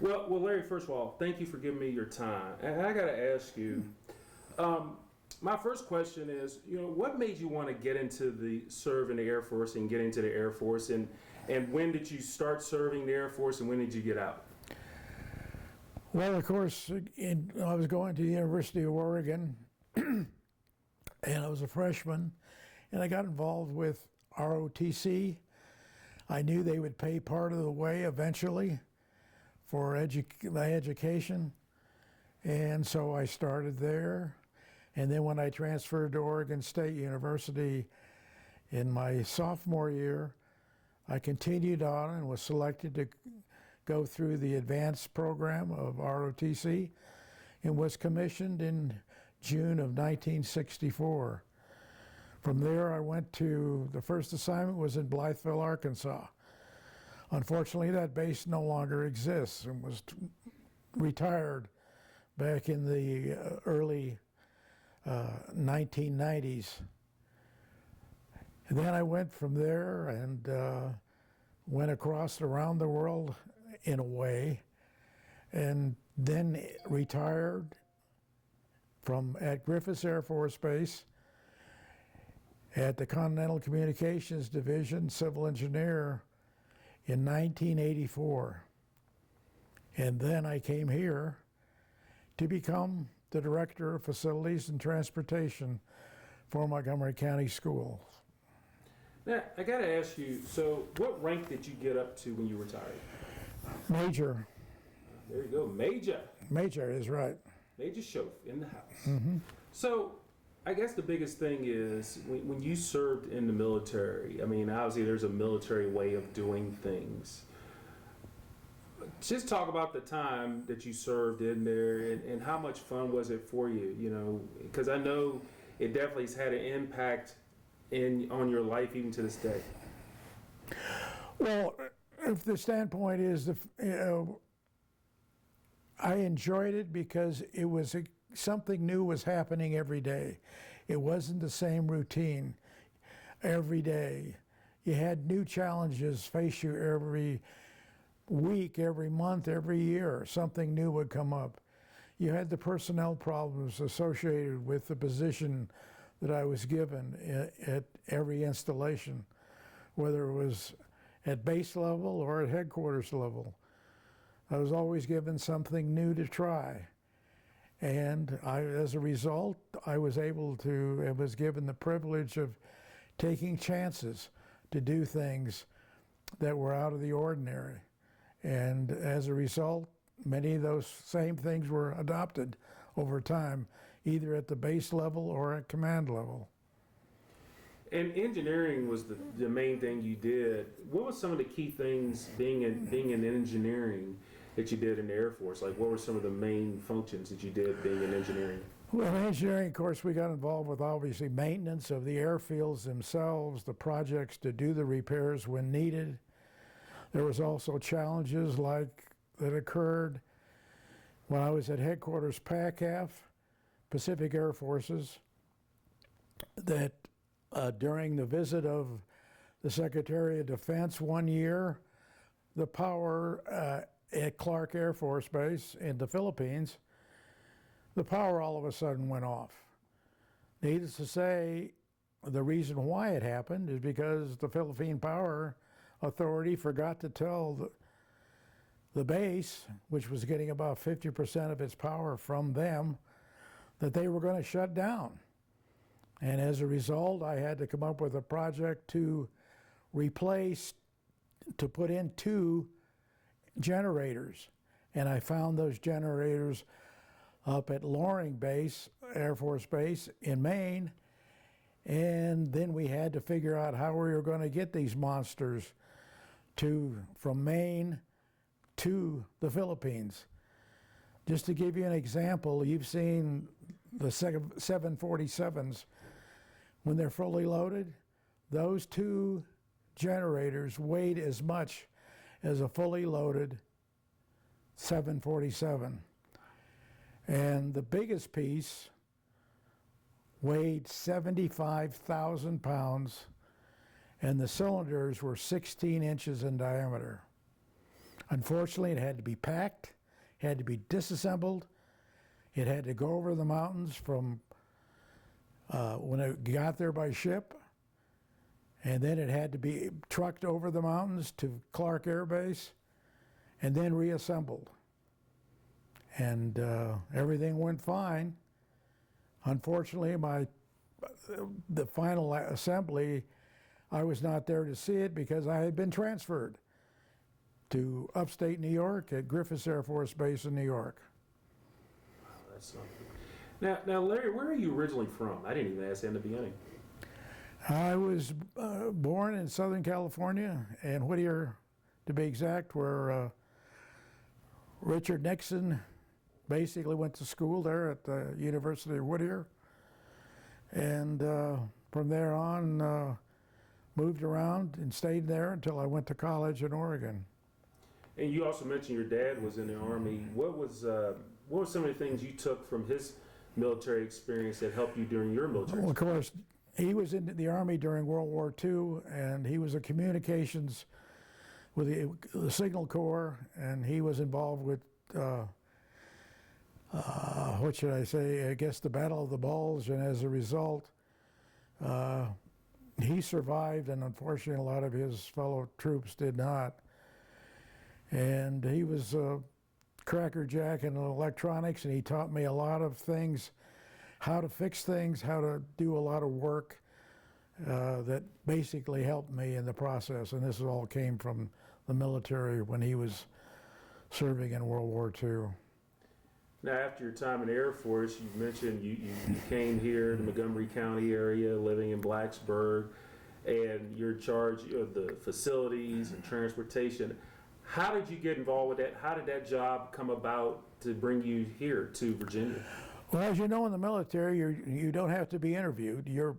Well, Larry, first of all, thank you for giving me your time. And I got to ask you, my first question is, what made you want to get into serve in the Air Force and get into the Air Force, and when did you start serving the Air Force, and when did you get out? Well, of course, I was going to the University of Oregon, and I was a freshman, and I got involved with ROTC. I knew they would pay part of the way eventually for my education, and so I started there. And then when I transferred to Oregon State University in my sophomore year, I continued on and was selected to go through the advanced program of ROTC and was commissioned in June of 1964. From there, I went to, the first assignment was in Blytheville, Arkansas. Unfortunately, that base no longer exists and was retired back in the early 1990s. And then I went from there and went across around the world in a way, and then retired at Griffiths Air Force Base at the Continental Communications Division, civil engineer, in 1984. And then I came here to become the Director of Facilities and Transportation for Montgomery County Schools. Now, I got to ask you, so what rank did you get up to when you retired? Major. There you go, Major. Major is right. Major Schoff in the house. Mm-hmm. So, I guess the biggest thing is when you served in the military, I mean, obviously there's a military way of doing things. Just talk about the time that you served in there and how much fun was it for you, because I know it definitely has had an impact on your life even to this day. Well, if the standpoint is, I enjoyed it because it was something new was happening every day. It wasn't the same routine every day. You had new challenges face you every week, every month, every year. Something new would come up. You had the personnel problems associated with the position that I was given at every installation, whether it was at base level or at headquarters level. I was always given something new to try. And as a result, I was given the privilege of taking chances to do things that were out of the ordinary. And as a result, many of those same things were adopted over time, either at the base level or at command level. And engineering was the main thing you did. What were some of the key things being in engineering that you did in the Air Force? Like, what were some of the main functions that you did being in engineering? Well, in engineering, of course, we got involved with obviously maintenance of the airfields themselves, the projects to do the repairs when needed. There was also challenges that occurred when I was at headquarters PACAF, Pacific Air Forces, that during the visit of the Secretary of Defense one year, the power at Clark Air Force Base in the Philippines, the power all of a sudden went off. Needless to say, the reason why it happened is because the Philippine Power Authority forgot to tell the base, which was getting about 50% of its power from them, that they were going to shut down. And as a result, I had to come up with a project to put in 2 generators. And I found those generators up at Loring Base, Air Force Base in Maine. And then we had to figure out how we were going to get these monsters from Maine to the Philippines. Just to give you an example, you've seen the 747s. When they're fully loaded, those 2 generators weighed as much as a fully loaded 747. And the biggest piece weighed 75,000 pounds, and the cylinders were 16 inches in diameter. Unfortunately, it had to be packed, had to be disassembled, it had to go over the mountains from when it got there by ship, and then it had to be trucked over the mountains to Clark Air Base, and then reassembled. And everything went fine. Unfortunately, the final assembly, I was not there to see it because I had been transferred to upstate New York at Griffiths Air Force Base in New York. Wow, that's something. Now, Larry, where are you originally from? I didn't even ask that in the beginning. I was born in Southern California, in Whittier, to be exact, where Richard Nixon basically went to school there at the University of Whittier. And from there on, moved around and stayed there until I went to college in Oregon. And you also mentioned your dad was in the Army. What were some of the things you took from his military experience that helped you during your military Well, of experience? course, he was in the Army during World War II, and he was a communications with the Signal Corps, and he was involved with, what should I say, I guess the Battle of the Bulge, and as a result, he survived, and unfortunately a lot of his fellow troops did not. And he was a crackerjack in electronics, and he taught me a lot of things, how to fix things, how to do a lot of work that basically helped me in the process. And this all came from the military when he was serving in World War II. Now, after your time in the Air Force, you mentioned you came here to Montgomery County area, living in Blacksburg, and you're in charge of the facilities and transportation. How did you get involved with that? How did that job come about to bring you here to Virginia? Well, as you know, in the military, you don't have to be interviewed. You're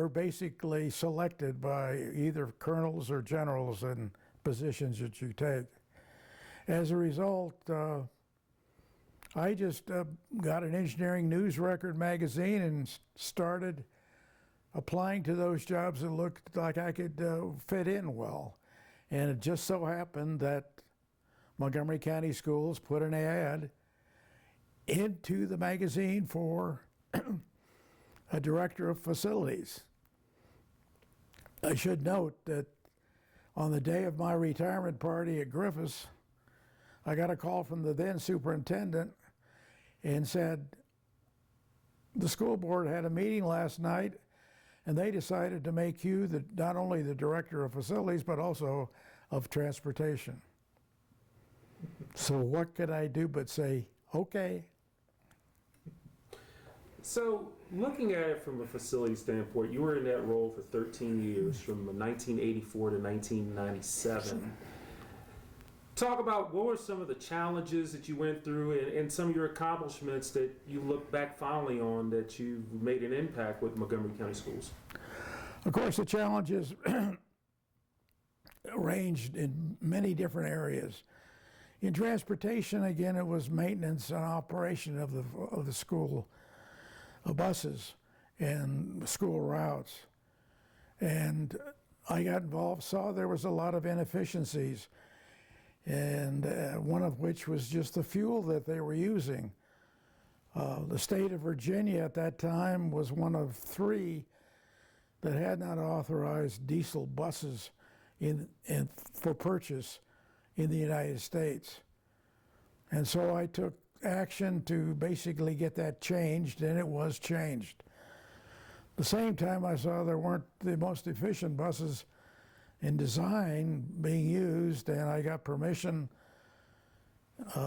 basically selected by either colonels or generals in positions that you take. As a result, I just got an engineering news record magazine and started applying to those jobs that looked like I could fit in well. And it just so happened that Montgomery County Schools put an ad into the magazine for a director of facilities. I should note that on the day of my retirement party at Griffiths, I got a call from the then superintendent and said, the school board had a meeting last night and they decided to make you not only the director of facilities, but also of transportation. So what could I do but say, okay. So, looking at it from a facility standpoint, you were in that role for 13 years, from 1984 to 1997. Talk about what were some of the challenges that you went through and some of your accomplishments that you look back fondly on that you made an impact with Montgomery County Schools. Of course, the challenges ranged in many different areas. In transportation, again, it was maintenance and operation of the school buses and school routes. And I got involved, saw there was a lot of inefficiencies, and one of which was just the fuel that they were using. The state of Virginia at that time was one of 3 that had not authorized diesel buses for purchase in the United States. And so I took action to basically get that changed, and it was changed. At the same time, I saw there weren't the most efficient buses in design being used, and I got permission,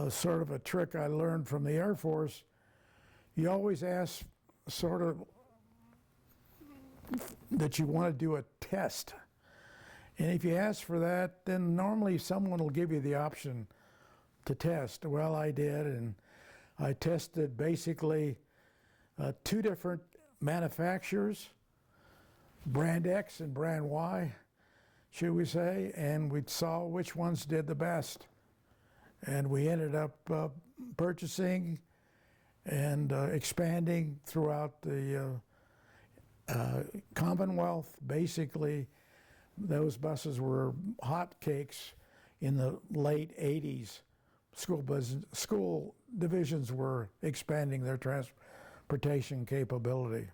sort of a trick I learned from the Air Force. You always ask sort of that you want to do a test. And if you ask for that, then normally someone will give you the option to test. Well, I did, and I tested basically 2 different manufacturers, brand X and brand Y, should we say, and we saw which ones did the best. And we ended up purchasing and expanding throughout the Commonwealth. Basically, those buses were hotcakes in the late 80s, school divisions were expanding their transportation capability.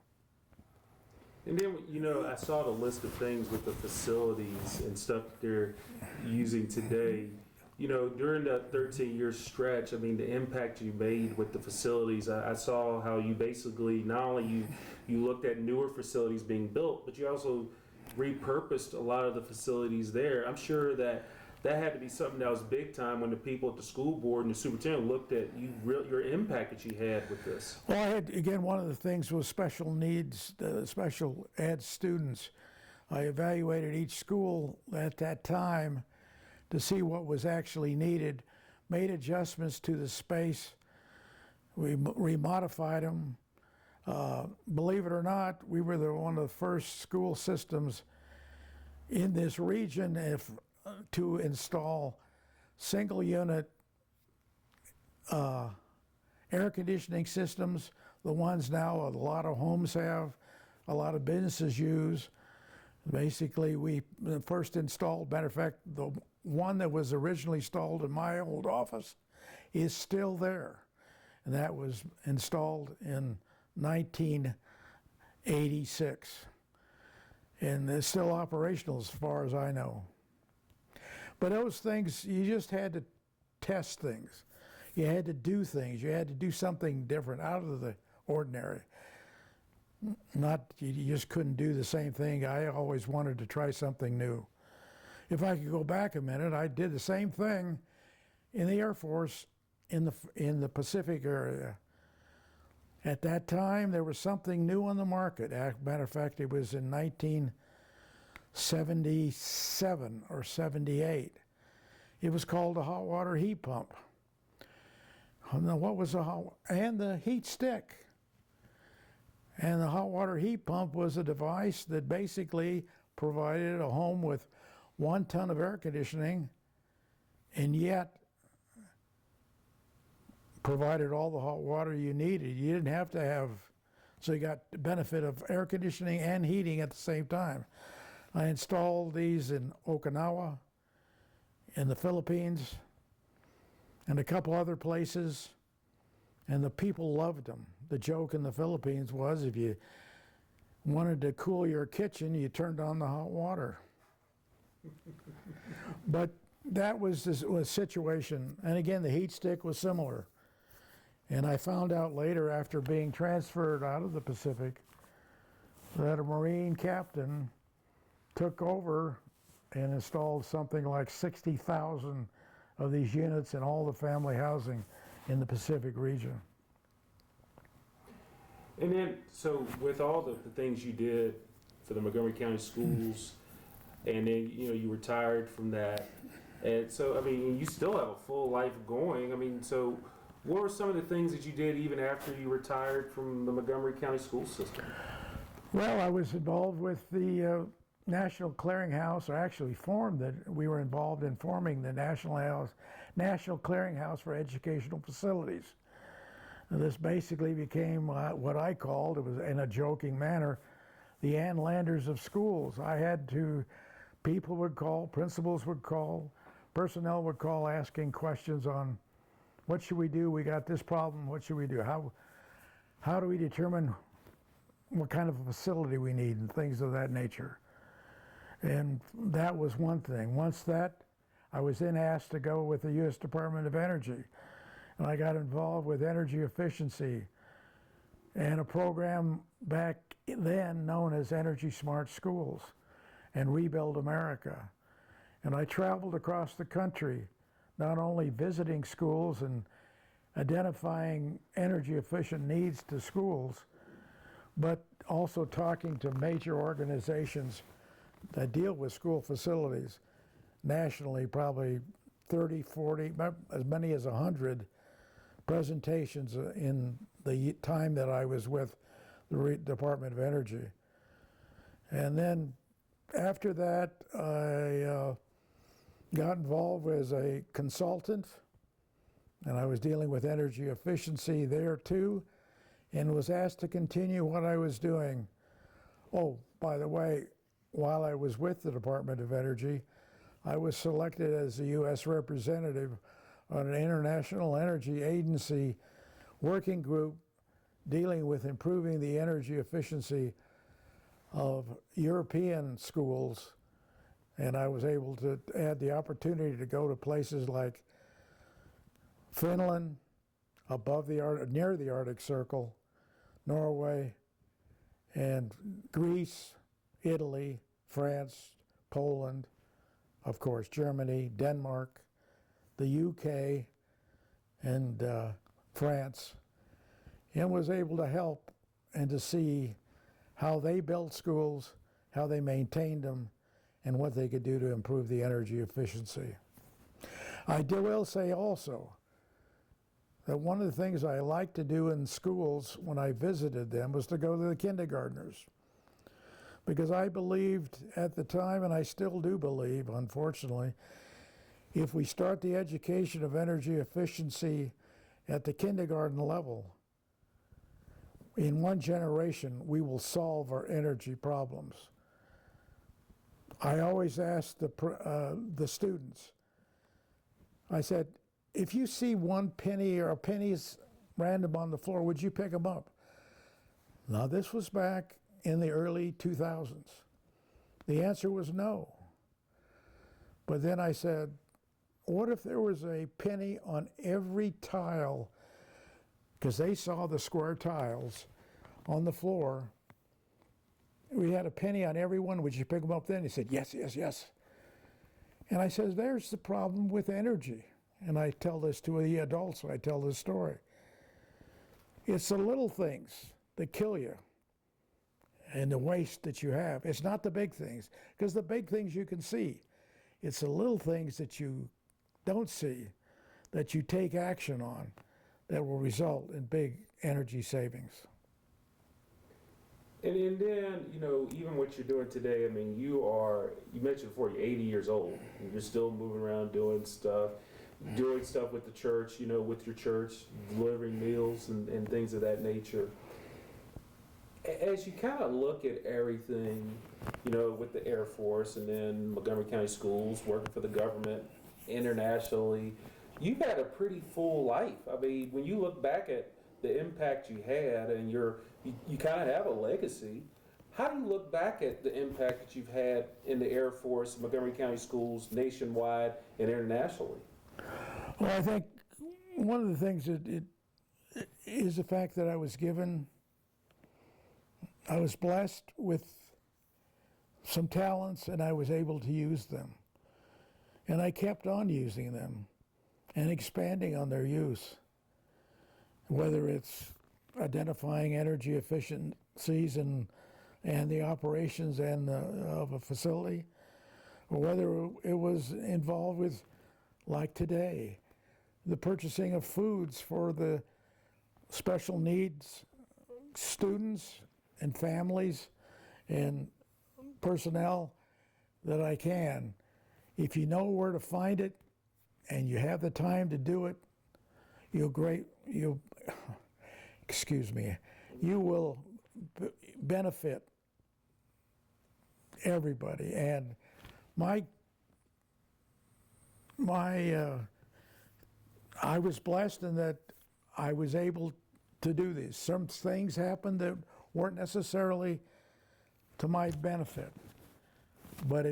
And then, I saw the list of things with the facilities and stuff that they're using today. During that 13-year stretch, I mean, the impact you made with the facilities, I saw how you basically, not only you looked at newer facilities being built, but you also repurposed a lot of the facilities there. I'm sure that had to be something that was big time when the people at the school board and the superintendent looked at your impact that you had with this. Well, I had, again, one of the things was special needs, special ed students. I evaluated each school at that time to see what was actually needed, made adjustments to the space, we remodified them. Believe it or not, we were one of the first school systems in this region to install single unit air conditioning systems, the ones now a lot of homes have, a lot of businesses use. Basically, we first installed, matter of fact, the one that was originally installed in my old office is still there. And that was installed in 1986. And it's still operational as far as I know. But those things, you just had to test things. You had to do things. You had to do something different, out of the ordinary. You just couldn't do the same thing. I always wanted to try something new. If I could go back a minute, I did the same thing in the Air Force in the Pacific area. At that time, there was something new on the market. Matter of fact, it was in 1977 or 78. It was called a hot water heat pump. Now, what was and the heat stick. And the hot water heat pump was a device that basically provided a home with 1 ton of air conditioning, and yet provided all the hot water you needed. You didn't have to have, so you got the benefit of air conditioning and heating at the same time. I installed these in Okinawa, in the Philippines, and a couple other places, and the people loved them. The joke in the Philippines was if you wanted to cool your kitchen, you turned on the hot water. But that was the situation. And again, the heat stick was similar. And I found out later, after being transferred out of the Pacific, that a Marine captain took over and installed something like 60,000 of these units in all the family housing in the Pacific region. And then, so with all the things you did for the Montgomery County Schools, and then, you retired from that, and so, I mean, you still have a full life going. I mean, so what were some of the things that you did even after you retired from the Montgomery County school system? Well, I was involved with the National Clearinghouse, or actually we were involved in forming the National Clearinghouse for Educational Facilities. And this basically became what I called, it was in a joking manner, the Ann Landers of schools. People would call, principals would call, personnel would call asking questions on what should we do? We got this problem, what should we do? How do we determine what kind of a facility we need and things of that nature? And that was one thing. Once I was then asked to go with the U.S. Department of Energy. And I got involved with energy efficiency and a program back then known as Energy Smart Schools and Rebuild America. And I traveled across the country, not only visiting schools and identifying energy efficient needs to schools, but also talking to major organizations that deal with school facilities nationally, probably 30, 40, as many as 100 presentations in the time that I was with the Department of Energy. And then after that, I got involved as a consultant, and I was dealing with energy efficiency there too, and was asked to continue what I was doing. Oh, by the way, while I was with the Department of Energy, I was selected as the U.S. representative on an International Energy Agency working group dealing with improving the energy efficiency of European schools. And I was able to add the opportunity to go to places like Finland, near the Arctic Circle, Norway, and Greece, Italy, France, Poland, of course, Germany, Denmark, the UK, and France, and was able to help and to see how they built schools, how they maintained them, and what they could do to improve the energy efficiency. I will say also that one of the things I liked to do in schools when I visited them was to go to the kindergartners. Because I believed at the time, and I still do believe, unfortunately, if we start the education of energy efficiency at the kindergarten level, in one generation, we will solve our energy problems. I always ask the students, I said, if you see one penny or a penny's random on the floor, would you pick them up? Now, this was back in the early 2000s. The answer was no. But then I said, what if there was a penny on every tile? Because they saw the square tiles on the floor. We had a penny on every one. Would you pick them up then? He said, yes, yes, yes. And I said, there's the problem with energy. And I tell this to the adults, I tell this story. It's the little things that kill you and the waste that you have. It's not the big things, because the big things you can see. It's the little things that you don't see, that you take action on, that will result in big energy savings. And then, you know, even what you're doing today, I mean, you mentioned before, you're 80 years old, and you're still moving around doing stuff with the church, you know, with your church, delivering meals and things of that nature. As you kind of look at everything, you know, with the Air Force and then Montgomery County Schools, working for the government internationally, you've had a pretty full life. I mean, when you look back at the impact you had, and you kind of have a legacy. How do you look back at the impact that you've had in the Air Force, Montgomery County Schools, nationwide and internationally? Well, I think one of the things that it is the fact that I was blessed with some talents, and I was able to use them. And I kept on using them and expanding on their use. Whether it's identifying energy efficiencies and the operations of a facility, or whether it was involved with, like today, the purchasing of foods for the special needs students and families and personnel that I can. If you know where to find it and you have the time to do it, you will benefit everybody. And I was blessed in that I was able to do this. Some things happened that weren't necessarily to my benefit, but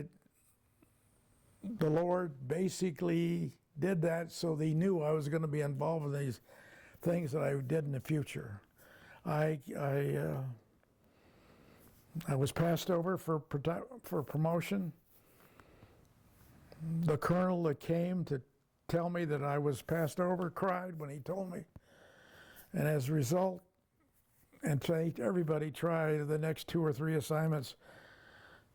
the Lord basically did that so they knew I was going to be involved in these things that I did in the future. I was passed over for promotion. The colonel that came to tell me that I was passed over cried when he told me. And as a result, and everybody tried the next 2 or 3 assignments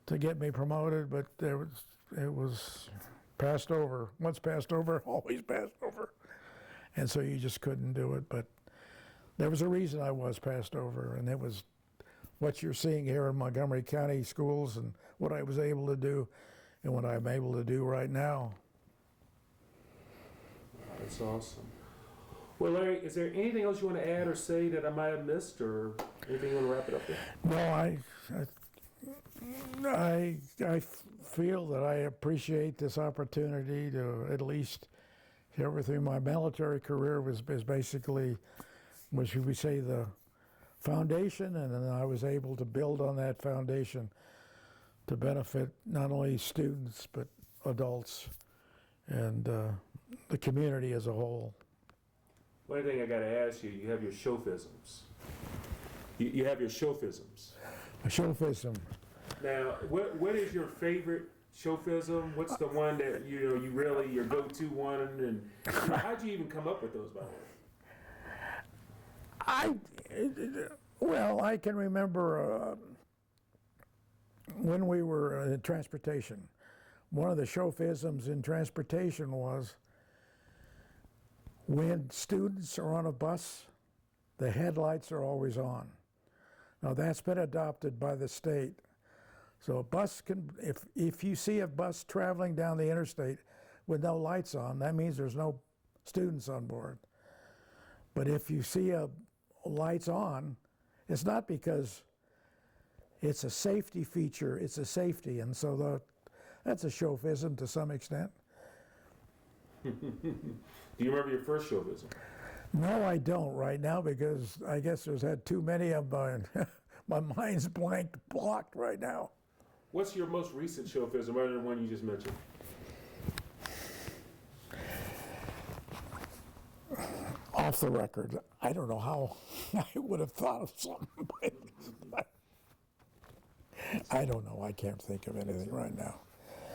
to get me promoted, but it was passed over. Once passed over, always passed over. And so you just couldn't do it. But there was a reason I was passed over, and it was what you're seeing here in Montgomery County Schools and what I was able to do and what I'm able to do right now. That's awesome. Well, Larry, is there anything else you want to add or say that I might have missed, or anything you want to wrap it up with? No, I feel that I appreciate this opportunity to at least everything. My military career was basically, what should we say, the foundation, and then I was able to build on that foundation to benefit not only students but adults and the community as a whole. One thing I got to ask you, you have your Schoffisms. You have your Schoffisms. A Schoffism. Now, what is your favorite Schoffism? What's the one that you really your go-to one? And how'd you even come up with those, by the way? Well, I can remember when we were in transportation. One of the Schoffisms in transportation was when students are on a bus, the headlights are always on. Now that's been adopted by the state. So a bus can, if you see a bus traveling down the interstate with no lights on, that means there's no students on board. But if you see lights on, it's not because it's a safety feature, it's a safety. And so that's a Schoffism to some extent. Do you remember your first Schoffism? No, I don't right now because I guess there's had too many of mine. My mind's blocked right now. What's your most recent Schoffism, other than the one you just mentioned? Off the record, I don't know how I would have thought of something. But I don't know. I can't think of anything right now.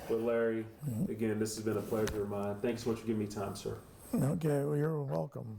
Well, Larry, again, this has been a pleasure of mine. Thanks so much for giving me time, sir. Okay, well, you're welcome.